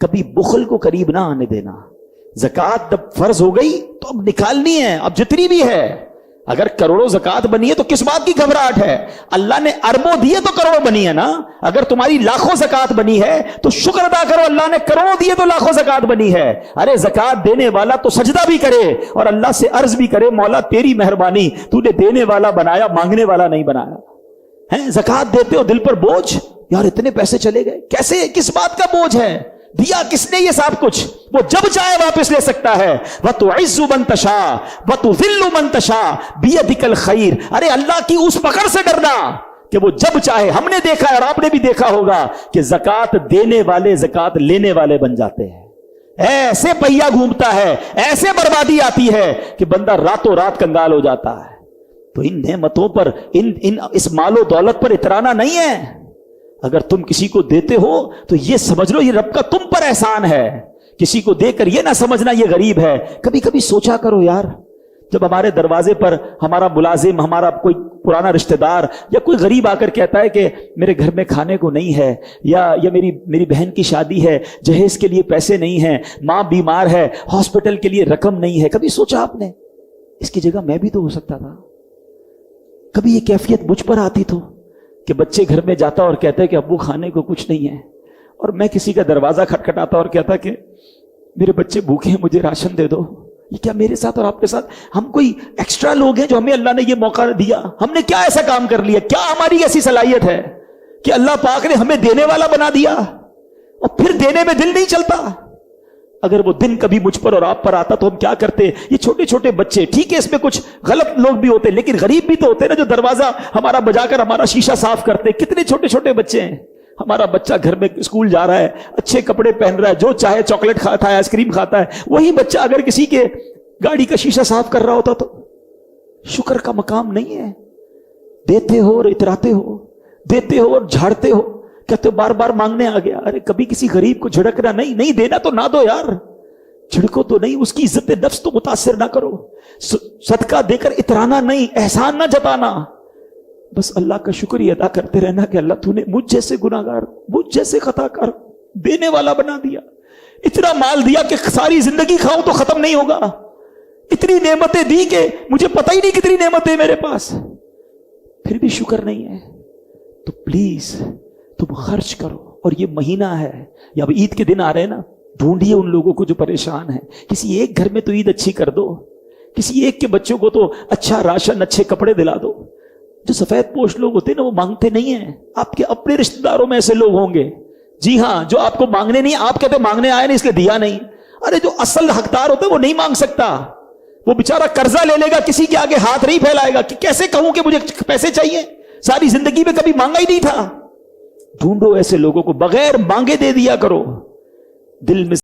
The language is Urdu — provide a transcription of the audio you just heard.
کبھی بخل کو قریب نہ آنے دینا. زکات جب فرض ہو گئی تو اب نکالنی ہے, اب جتنی بھی ہے. اگر کروڑوں زکات بنی ہے تو کس بات کی گھبراہٹ ہے؟ اللہ نے اربوں دیے تو کروڑوں بنی ہے نا. اگر تمہاری لاکھوں زکات بنی ہے تو شکر ادا کرو, اللہ نے کروڑوں دیے تو لاکھوں زکات بنی ہے. ارے زکات دینے والا تو سجدہ بھی کرے اور اللہ سے عرض بھی کرے, مولا تیری مہربانی, تو نے دینے والا بنایا, مانگنے والا نہیں بنایا. ہیں زکات دیتے ہو, دل پر بوجھ, یار اتنے پیسے چلے گئے, کیسے, کس بات کا بوجھ ہے؟ دیا کس نے یہ سب کچھ؟ وہ جب چاہے واپس لے سکتا ہے. وَتُعِزُّ مَن تَشَاءُ وَتُذِلُّ مَن تَشَاءُ بِيَدِكَ الْخَيْرُ. ارے اللہ کی اس پکڑ سے ڈرنا کہ وہ جب چاہے. ہم نے دیکھا ہے اور آپ نے بھی دیکھا ہوگا کہ زکات دینے والے زکات لینے والے بن جاتے ہیں. ایسے پہیا گھومتا ہے, ایسے بربادی آتی ہے کہ بندہ راتوں رات کنگال ہو جاتا ہے. تو ان نعمتوں پر, اس مال و دولت پر اترانا نہیں ہے. اگر تم کسی کو دیتے ہو تو یہ سمجھ لو یہ رب کا تم پر احسان ہے. کسی کو دے کر یہ نہ سمجھنا یہ غریب ہے. کبھی کبھی سوچا کرو یار, جب ہمارے دروازے پر ہمارا ملازم, ہمارا کوئی پرانا رشتہ دار یا کوئی غریب آ کر کہتا ہے کہ میرے گھر میں کھانے کو نہیں ہے, یا میری بہن کی شادی ہے, جہیز کے لیے پیسے نہیں ہیں, ماں بیمار ہے, ہاسپٹل کے لیے رقم نہیں ہے, کبھی سوچا آپ نے اس کی جگہ میں بھی تو ہو سکتا تھا؟ کبھی یہ کیفیت مجھ پر آتی تو کہ بچے گھر میں جاتا اور کہتا ہے کہ ابو کھانے کو کچھ نہیں ہے, اور میں کسی کا دروازہ کھٹکھٹاتا اور کہتا کہ میرے بچے بھوکے ہیں, مجھے راشن دے دو. یہ کیا میرے ساتھ اور آپ کے ساتھ ہم کوئی ایکسٹرا لوگ ہیں جو ہمیں اللہ نے یہ موقع دیا؟ ہم نے کیا ایسا کام کر لیا؟ کیا ہماری ایسی صلاحیت ہے کہ اللہ پاک نے ہمیں دینے والا بنا دیا اور پھر دینے میں دل نہیں چلتا؟ اگر وہ دن کبھی مجھ پر اور آپ پر آتا تو ہم کیا کرتے؟ یہ چھوٹے چھوٹے بچے, ٹھیک ہے اس میں کچھ غلط لوگ بھی ہوتے لیکن غریب بھی تو ہوتے نا, جو دروازہ ہمارا بجا کر ہمارا شیشہ صاف کرتے. کتنے چھوٹے چھوٹے بچے ہیں. ہمارا بچہ گھر میں اسکول جا رہا ہے, اچھے کپڑے پہن رہا ہے, جو چاہے چاکلیٹ کھاتا ہے, آئس کریم کھاتا ہے. وہی بچہ اگر کسی کے گاڑی کا شیشہ صاف کر رہا ہوتا تو شکر کا مقام نہیں ہے. دیتے ہو اور اتراتے ہو, دیتے ہو اور جھاڑتے ہو, کہتے ہو بار بار مانگنے آ گیا. ارے کبھی کسی غریب کو جھڑکنا نہیں, نہیں دینا تو نہ دو یار, جھڑکو تو نہیں, اس کی عزت نفس تو متاثر نہ کرو. صدقہ دے کر اترانا نہیں, احسان نہ جتانا, بس اللہ کا شکریہ ادا کرتے رہنا کہ اللہ تو نے مجھ جیسے گناہگار, مجھ جیسے خطا کار دینے والا بنا دیا. اتنا مال دیا کہ ساری زندگی کھاؤں تو ختم نہیں ہوگا. اتنی نعمتیں دی کہ مجھے پتہ ہی نہیں کتنی نعمتیں میرے پاس, پھر بھی شکر نہیں ہے. تو پلیز تم خرچ کرو. اور یہ مہینہ ہے, یا اب عید کے دن آ رہے ہیں نا, ڈھونڈیے ان لوگوں کو جو پریشان ہیں. کسی ایک گھر میں تو عید اچھی کر دو, کسی ایک کے بچوں کو تو اچھا راشن, اچھے کپڑے دلا دو. جو سفید پوش لوگ ہوتے ہیں نا وہ مانگتے نہیں ہیں. آپ کے اپنے رشتہ داروں میں ایسے لوگ ہوں گے, جی ہاں, جو آپ کو مانگنے نہیں, آپ کہتے مانگنے آئے نہیں اس لیے دیا نہیں. ارے جو اصل حقدار ہوتا ہے وہ نہیں مانگ سکتا. وہ بیچارہ قرضہ لے لے گا, کسی کے آگے ہاتھ نہیں پھیلائے گا کہ کیسے کہوں کہ مجھے پیسے چاہیے, ساری زندگی میں کبھی مانگا ہی نہیں تھا. ڈھونڈو ایسے لوگوں کو, بغیر مانگے دے دیا کرو. دل میں